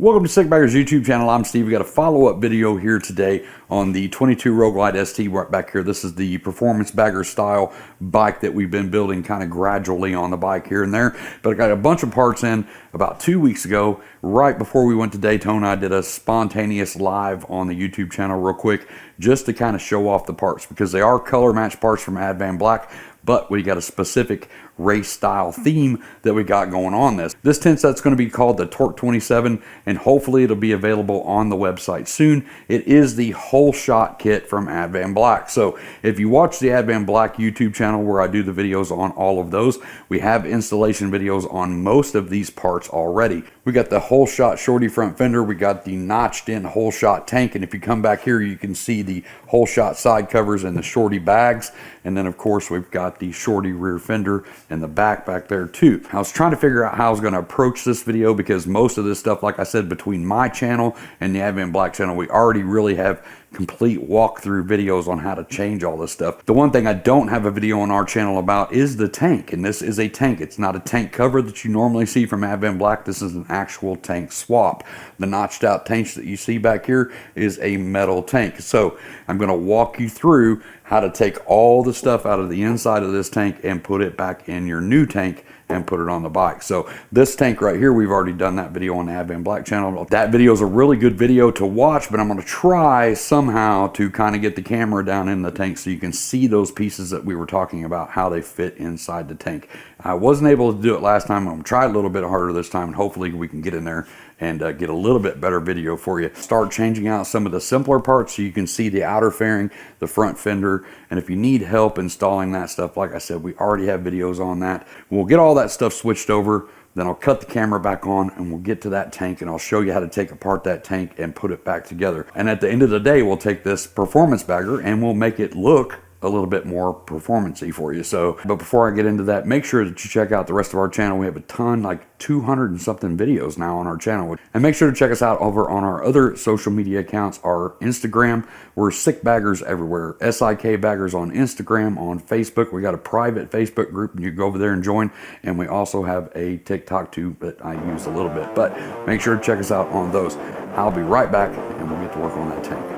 Welcome to Sikbaggers YouTube channel. I'm Steve. We got a follow-up video here today on the 22 Road Glide ST right back here. This is the performance bagger style bike that we've been building kind of gradually on the bike here and there. But I got a bunch of parts in about 2 weeks ago, right before we went to Daytona. I did a spontaneous live on the YouTube channel real quick just to kind of show off the parts because they are color match parts from Advanblacks, but we got a specific race style theme that we got going on this tent set's going to be called the Torque27, and hopefully it'll be available on the website soon. It is the whole shot kit from Advanblacks. So if you watch the Advanblacks YouTube channel where I do the videos on all of those, we have installation videos on most of these parts already. We got the whole shot shorty front fender, we got the notched in whole shot tank, and if you come back here you can see the whole shot side covers and the shorty bags, and then of course we've got the shorty rear fender and the back there too. I was trying to figure out how I was going to approach this video because most of this stuff, like I said, between my channel and the Advanblacks channel, we already really have complete walkthrough videos on how to change all this stuff. The one thing I don't have a video on our channel about is the tank, and this is a tank. It's not a tank cover that you normally see from Advanblacks. This is an actual tank swap. The notched out tanks that you see back here is a metal tank. So I'm going to walk you through how to take all the stuff out of the inside of this tank and put it back in your new tank and put it on the bike. So this tank right here, we've already done that video on the Advanblacks channel. That video is a really good video to watch, but I'm going to try somehow to kind of get the camera down in the tank so you can see those pieces that we were talking about, how they fit inside the tank. I wasn't able to do it last time. I'm going to try a little bit harder this time, and hopefully we can get in there and get a little bit better video for you. Start changing out some of the simpler parts so you can see the outer fairing, the front fender, and if you need help installing that stuff, like I said, we already have videos on that. We'll get all that stuff switched over, then I'll cut the camera back on and we'll get to that tank and I'll show you how to take apart that tank and put it back together. And at the end of the day, we'll take this performance bagger and we'll make it look a little bit more performance-y for you. So, but before I get into that, make sure that you check out the rest of our channel. We have a ton, like 200 and something videos now on our channel. And make sure to check us out over on our other social media accounts. Our Instagram, we're Sikbaggers everywhere. SIK Baggers on Instagram, on Facebook. We got a private Facebook group and you can go over there and join. And we also have a TikTok too that I use a little bit. But make sure to check us out on those. I'll be right back and we'll get to work on that tank.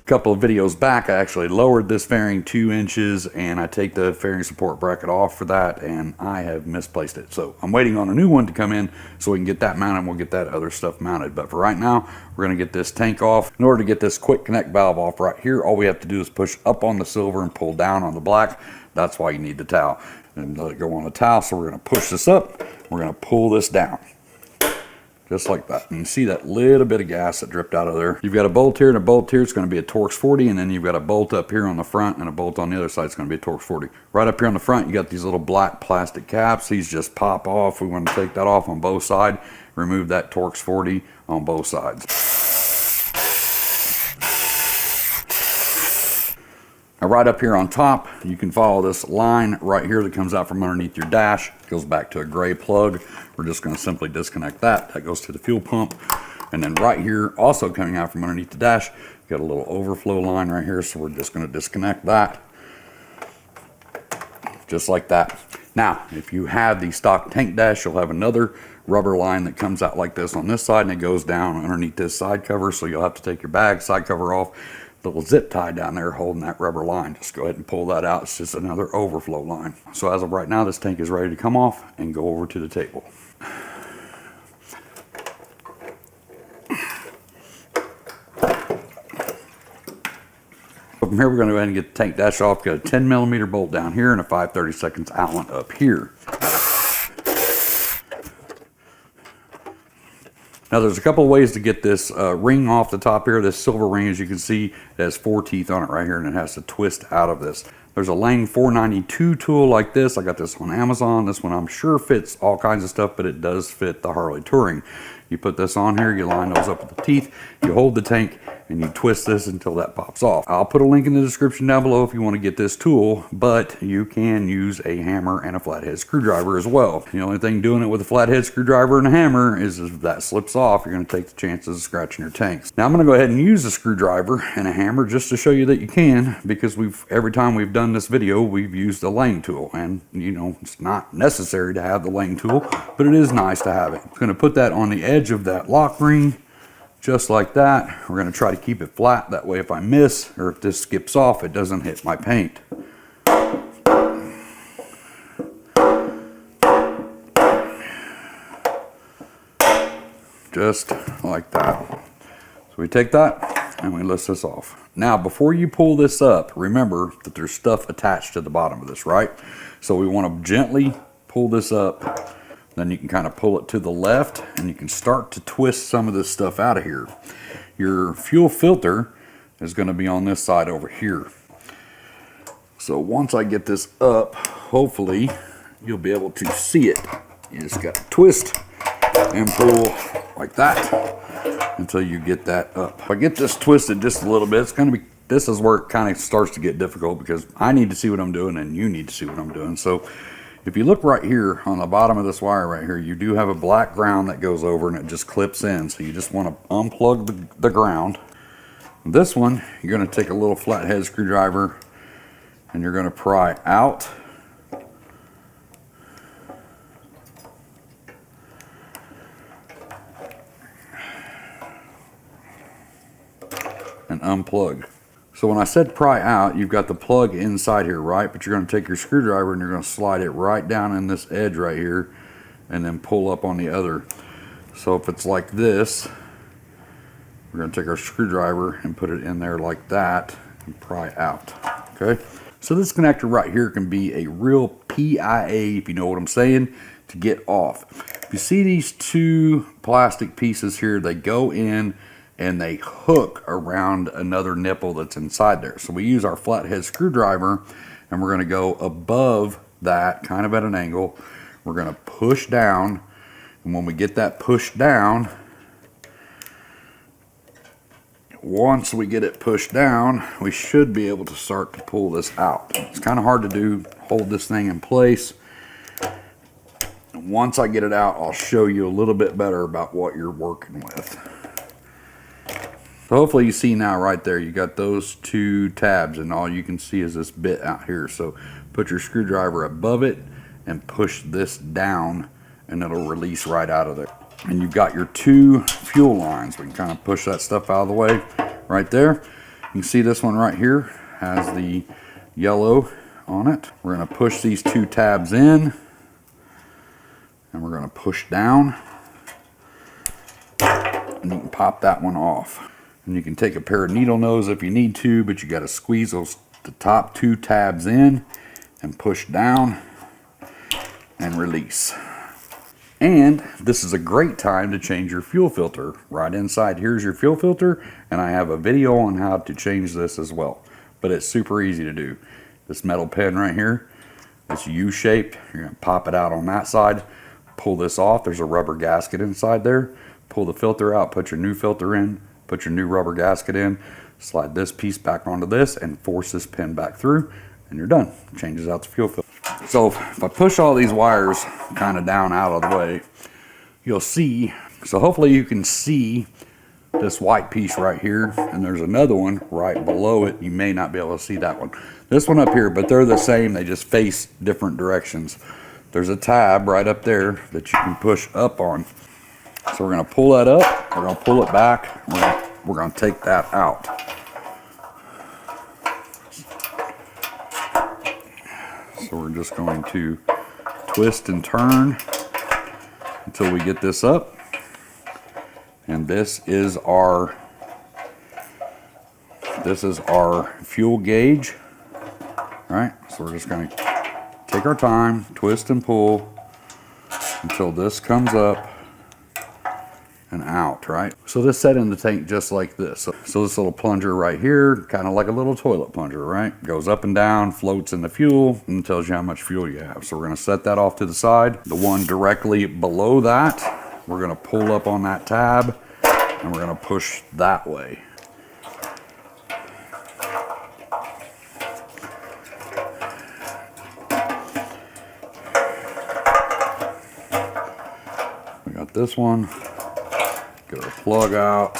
Couple of videos back, I actually lowered this fairing 2 inches and I take the fairing support bracket off for that, and I have misplaced it. So I'm waiting on a new one to come in so we can get that mounted and we'll get that other stuff mounted. But for right now, we're going to get this tank off. In order to get this quick connect valve off right here, all we have to do is push up on the silver and pull down on the black. That's why you need the towel. And let it go on the towel. So we're going to push this up. We're going to pull this down. Just like that. And you see that little bit of gas that dripped out of there. You've got a bolt here and a bolt here. It's going to be a Torque40, and then you've got a bolt up here on the front and a bolt on the other side. It's going to be a Torque40. Right up here on the front, you got these little black plastic caps. These just pop off. We want to take that off on both sides. Remove that Torque40 on both sides. Now right up here on top, you can follow this line right here that comes out from underneath your dash. It goes back to a gray plug. We're just going to simply disconnect that. That goes to the fuel pump. And then right here, also coming out from underneath the dash, got a little overflow line right here. So we're just going to disconnect that. Just like that. Now, if you have the stock tank dash, you'll have another rubber line that comes out like this on this side and it goes down underneath this side cover. So you'll have to take your bag side cover off. Little zip tie down there holding that rubber line. Just go ahead and pull that out. It's just another overflow line. So as of right now, this tank is ready to come off and go over to the table. From here, we're going to go ahead and get the tank dash off. Got a 10mm bolt down here and a 5/32 Allen up here. Now there's a couple of ways to get this ring off the top here. This silver ring, as you can see, it has 4 teeth on it right here, and it has to twist out of this. There's a Lang 492 tool like this. I got this on Amazon. This one I'm sure fits all kinds of stuff, but it does fit the Harley Touring. You put this on here, you line those up with the teeth, you hold the tank, and you twist this until that pops off. I'll put a link in the description down below if you want to get this tool, but you can use a hammer and a flathead screwdriver as well. The only thing doing it with a flathead screwdriver and a hammer is if that slips off, you're going to take the chances of scratching your tanks. Now I'm going to go ahead and use a screwdriver and a hammer just to show you that you can, because every time we've done this video, we've used a Lang tool, and you know, it's not necessary to have the Lang tool, but it is nice to have it. I'm going to put that on the edge of that lock ring, just like that. We're going to try to keep it flat, that way if I miss or if this skips off, it doesn't hit my paint. Just like that. So we take that and we list this off. Now before you pull this up, remember that there's stuff attached to the bottom of this, right? So we want to gently pull this up. Then you can kind of pull it to the left and you can start to twist some of this stuff out of here. Your fuel filter is going to be on this side over here. So once I get this up, hopefully you'll be able to see it. You just got to twist and pull like that until you get that up. If I get this twisted just a little bit, it's going to be, this is where it kind of starts to get difficult, because I need to see what I'm doing and you need to see what I'm doing. So if you look right here on the bottom of this wire right here, you do have a black ground that goes over and it just clips in. So you just want to unplug the ground. This one, you're going to take a little flathead screwdriver and you're going to pry out. And unplug. So when I said pry out, you've got the plug inside here, right? But you're going to take your screwdriver and you're going to slide it right down in this edge right here and then pull up on the other. So if it's like this, we're going to take our screwdriver and put it in there like that and pry out, okay? So this connector right here can be a real PIA, if you know what I'm saying, to get off. If you see these two plastic pieces here, they go in and they hook around another nipple that's inside there. So we use our flathead screwdriver and we're going to go above that, kind of at an angle. We're going to push down, and when we get that pushed down, once we get it pushed down, we should be able to start to pull this out. It's kind of hard to do, hold this thing in place. Once I get it out, I'll show you a little bit better about what you're working with. So hopefully you see now right there, you got those two tabs and all you can see is this bit out here. So put your screwdriver above it and push this down and it'll release right out of there. And you've got your two fuel lines. We can kind of push that stuff out of the way right there. You can see this one right here has the yellow on it. We're going to push these two tabs in and we're going to push down and you can pop that one off. And you can take a pair of needle nose if you need to, but you got to squeeze the top two tabs in and push down and release. And this is a great time to change your fuel filter. Right inside here's your fuel filter, and I have a video on how to change this as well. But it's super easy to do. This metal pin right here, it's U-shaped. You're going to pop it out on that side, pull this off. There's a rubber gasket inside there. Pull the filter out, put your new filter in, put your new rubber gasket in, slide this piece back onto this and force this pin back through, and you're done. Changes out the fuel filter. So if I push all these wires kind of down out of the way, you'll see, so hopefully you can see this white piece right here, and there's another one right below it. You may not be able to see that one. This one up here, but they're the same, they just face different directions. There's a tab right up there that you can push up on. So we're going to pull that up, we're going to pull it back, we're going to take that out. So we're just going to twist and turn until we get this up. And this is our fuel gauge. All right, so we're just going to take our time, twist and pull until this comes up. and out, right? So this set in the tank just like this. So this little plunger right here, kind of like a little toilet plunger, right? Goes up and down, floats in the fuel, and tells you how much fuel you have. So we're gonna set that off to the side. The one directly below that, we're gonna pull up on that tab, and we're gonna push that way. We got this one. Get our plug out,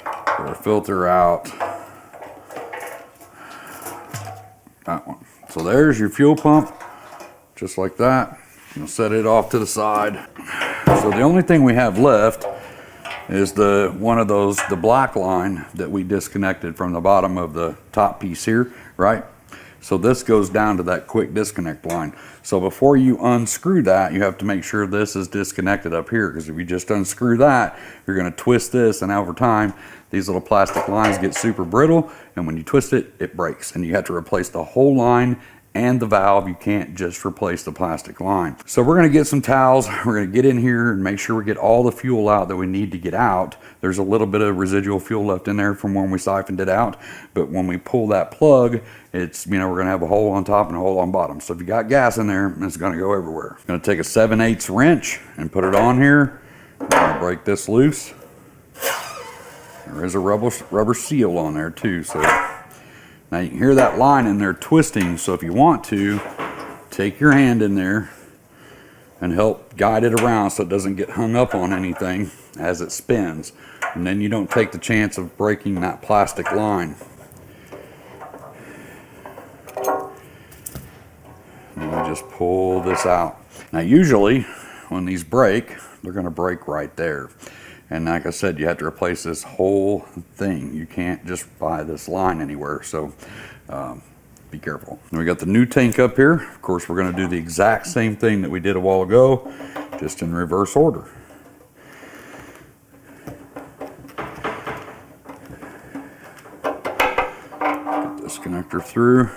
get our filter out. That one. So there's your fuel pump, just like that. You'll set it off to the side. So the only thing we have left is the black line that we disconnected from the bottom of the top piece here, right? So this goes down to that quick disconnect line. So before you unscrew that, you have to make sure this is disconnected up here, because if you just unscrew that, you're gonna twist this, and over time, these little plastic lines get super brittle, and when you twist it, it breaks, and you have to replace the whole line and the valve. You can't just replace the plastic line. So we're gonna get some towels. We're gonna get in here and make sure we get all the fuel out that we need to get out. There's a little bit of residual fuel left in there from when we siphoned it out, but when we pull that plug, it's, you know, we're gonna have a hole on top and a hole on bottom. So if you got gas in there, it's gonna go everywhere. I'm gonna take a 7/8 wrench and put it on here. I'm gonna break this loose. There is a rubber seal on there too, so now you can hear that line in there twisting. So if you want to, take your hand in there and help guide it around so it doesn't get hung up on anything as it spins. And then you don't take the chance of breaking that plastic line. And we just pull this out. Now usually when these break, they're gonna break right there. And like I said, you have to replace this whole thing. You can't just buy this line anywhere, so be careful. And we got the new tank up here. Of course, we're gonna do the exact same thing that we did a while ago, just in reverse order. Get this connector through.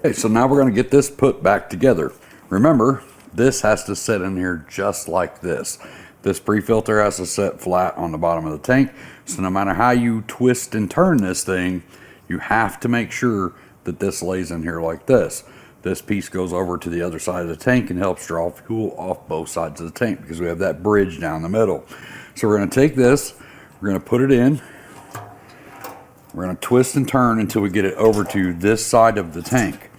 Okay, so now we're going to get this put back together. Remember, this has to sit in here just like this. This pre-filter has to set flat on the bottom of the tank. So no matter how you twist and turn this thing, you have to make sure that this lays in here like this. This piece goes over to the other side of the tank and helps draw fuel off both sides of the tank, because we have that bridge down the middle. So we're going to take this, we're going to put it in. We're going to twist and turn until we get it over to this side of the tank.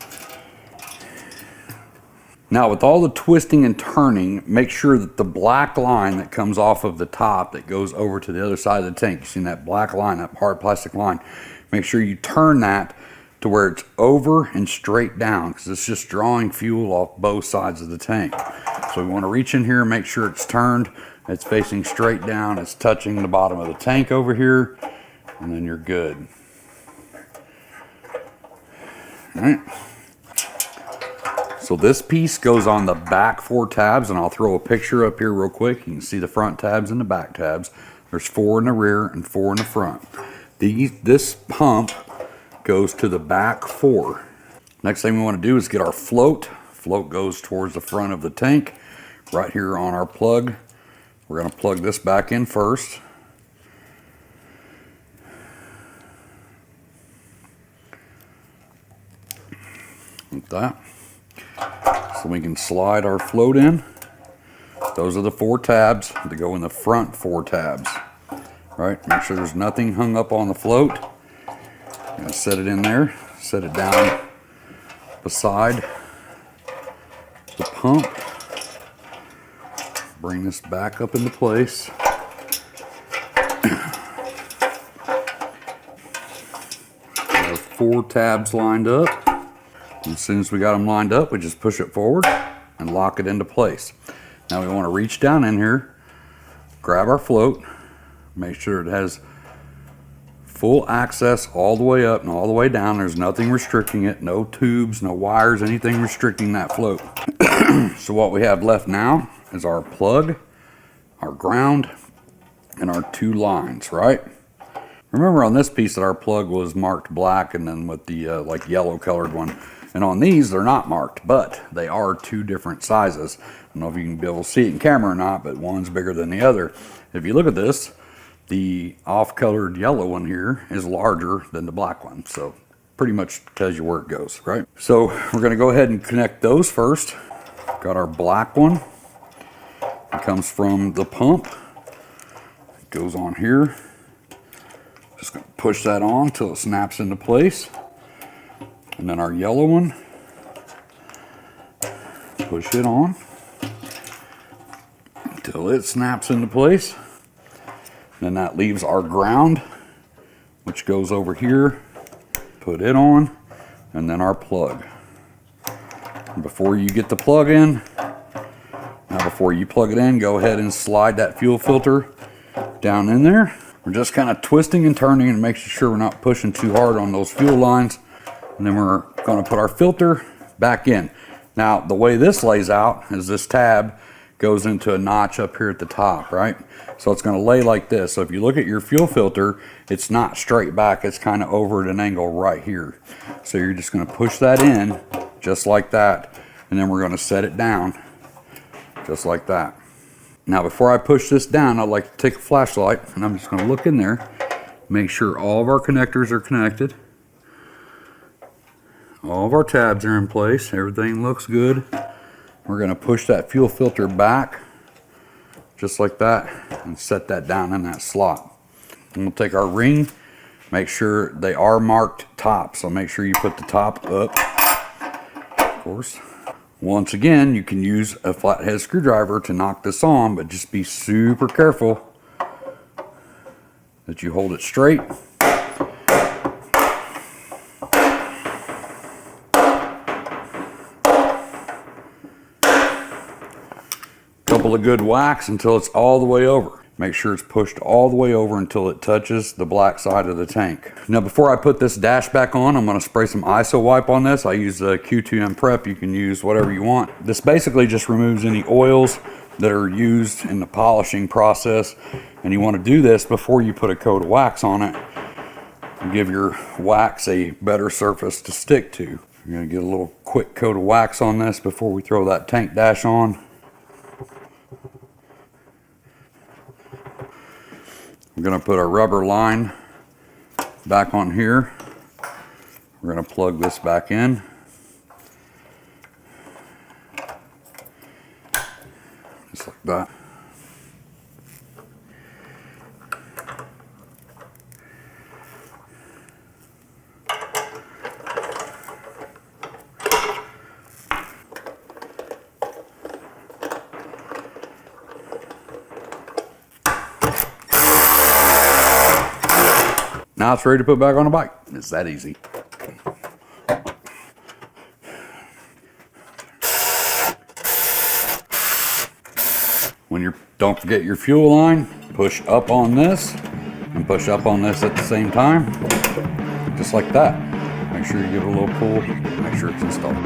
Now with all the twisting and turning, make sure that the black line that comes off of the top that goes over to the other side of the tank, you see that black line, that hard plastic line, make sure you turn that to where it's over and straight down, because it's just drawing fuel off both sides of the tank. So we want to reach in here and make sure it's turned, it's facing straight down, it's touching the bottom of the tank over here, and then you're good. All right. So this piece goes on the back 4 tabs, and I'll throw a picture up here real quick. You can see the front tabs and the back tabs. There's 4 in the rear and 4 in the front. This pump goes to the back 4. Next thing we want to do is get our float. Float goes towards the front of the tank. Right here on our plug, we're going to plug this back in first. Like that. So we can slide our float in. Those are the 4 tabs that go in the front 4 tabs. All right, make sure there's nothing hung up on the float. I'm gonna set it in there, set it down beside the pump. Bring this back up into place. We have 4 tabs lined up. As soon as we got them lined up, we just push it forward and lock it into place. Now we want to reach down in here, grab our float, make sure it has full access all the way up and all the way down. There's nothing restricting it, no tubes, no wires, anything restricting that float. So what we have left now is our plug, our ground, and our 2 lines, right? Remember on this piece that our plug was marked black and then with the like yellow colored one. And on these, they're not marked, but they are 2 different sizes. I don't know if you can be able to see it in camera or not, but one's bigger than the other. If you look at this, the off-colored yellow one here is larger than the black one. So pretty much tells you where it goes, right? So we're gonna go ahead and connect those first. Got our black one. It comes from the pump. It goes on here. Just gonna push that on until it snaps into place. And then our yellow one, push it on until it snaps into place. Then that leaves our ground, which goes over here. Put it on, and then our plug. Before you get the plug in, before you plug it in, go ahead and slide that fuel filter down in there. We're just kind of twisting and turning and making sure we're not pushing too hard on those fuel lines. And then we're going to put our filter back in. Now, the way this lays out is this tab goes into a notch up here at the top, right? So it's going to lay like this. So if you look at your fuel filter, it's not straight back. It's kind of over at an angle right here. So you're just going to push that in just like that. And then we're going to set it down just like that. Now, before I push this down, I'd like to take a flashlight and I'm just going to look in there, make sure all of our connectors are connected. All of our tabs are in place. Everything looks good. We're going to push that fuel filter back just like that and set that down in that slot. And we'll take our ring, make sure they are marked top. So make sure you put the top up, of course. Once again, you can use a flathead screwdriver to knock this on, but just be super careful that you hold it straight. Couple of good whacks until it's all the way over. Make sure it's pushed all the way over until it touches the black side of the tank. Now, before I put this dash back on, I'm going to spray some ISO wipe on this. I use the Q2M Prep. You can use whatever you want. This basically just removes any oils that are used in the polishing process. And you want to do this before you put a coat of wax on it and give your wax a better surface to stick to. You're going to get a little quick coat of wax on this before we throw that tank dash on. We're going to put our rubber line back on here. We're going to plug this back in. Just like that. Now it's ready to put back on the bike. It's that easy. Don't forget your fuel line. Push up on this and push up on this at the same time. Just like that. Make sure you give it a little pull. Make sure it's installed.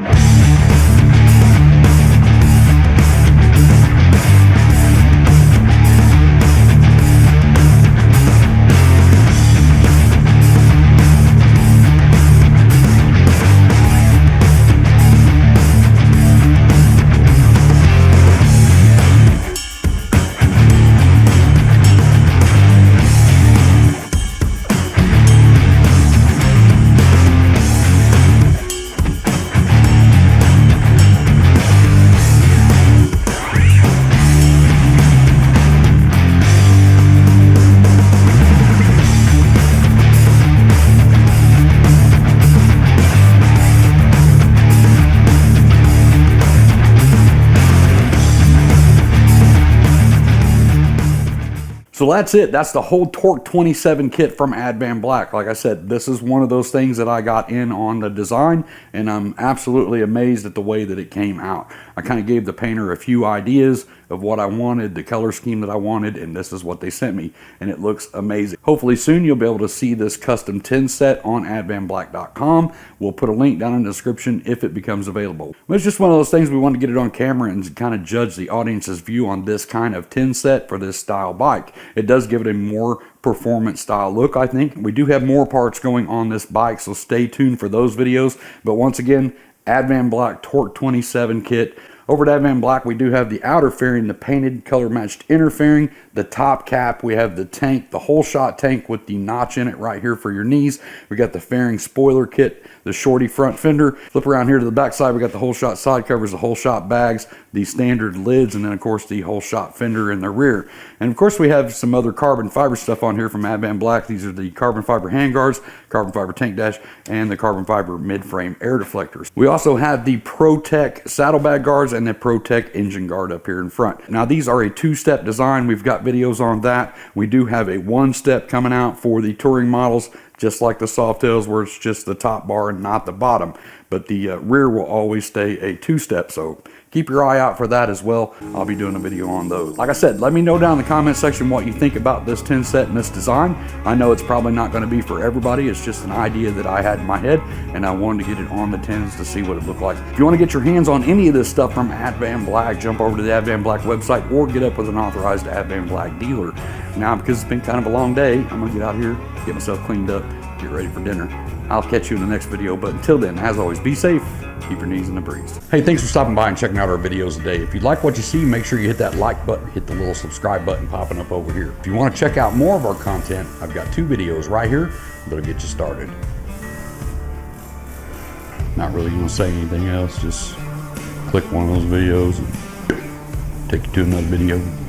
So that's it. That's the whole Torque27 kit from Advanblacks. Like I said, this is one of those things that I got in on the design, and I'm absolutely amazed at the way that it came out. I kind of gave the painter a few ideas of what I wanted, the color scheme that I wanted, and this is what they sent me, and it looks amazing. Hopefully soon you'll be able to see this custom tin set on advanblacks.com. We'll put a link down in the description if it becomes available. But it's just one of those things we want to get it on camera and kind of judge the audience's view on this kind of tin set for this style bike. It does give it a more performance style look, I think. We do have more parts going on this bike, so stay tuned for those videos. But once again, Advanblacks Torque27 kit. Over at Advanblacks, we do have the outer fairing, the painted color matched inner fairing, the top cap, we have the tank, the whole shot tank with the notch in it right here for your knees. We got the fairing spoiler kit, the shorty front fender. Flip around here to the back side, we got the whole shot side covers, the whole shot bags, the standard lids, and then of course the whole shot fender in the rear. And of course we have some other carbon fiber stuff on here from Advanblacks. These are the carbon fiber handguards, carbon fiber tank dash, and the carbon fiber mid-frame air deflectors. We also have the ProTech saddlebag guards and the ProTech engine guard up here in front. Now these are a two-step design. We've got videos on that. We do have a one-step coming out for the touring models, just like the Softails, where it's just the top bar and not the bottom. But the rear will always stay a two-step, so keep your eye out for that as well. I'll be doing a video on those. Like I said, let me know down in the comment section what you think about this tin set and this design. I know it's probably not going to be for everybody. It's just an idea that I had in my head, and I wanted to get it on the tins to see what it looked like. If you want to get your hands on any of this stuff from Advanblacks, jump over to the Advanblacks website or get up with an authorized Advanblacks dealer. Now, because it's been kind of a long day, I'm going to get out here, get myself cleaned up, get ready for dinner. I'll catch you in the next video, but until then, as always, be safe, keep your knees in the breeze. Hey, thanks for stopping by and checking out our videos today. If you like what you see, make sure you hit that like button, hit the little subscribe button popping up over here. If you want to check out more of our content, I've got 2 videos right here that'll get you started. Not really going to say anything else, just click one of those videos and take you to another video.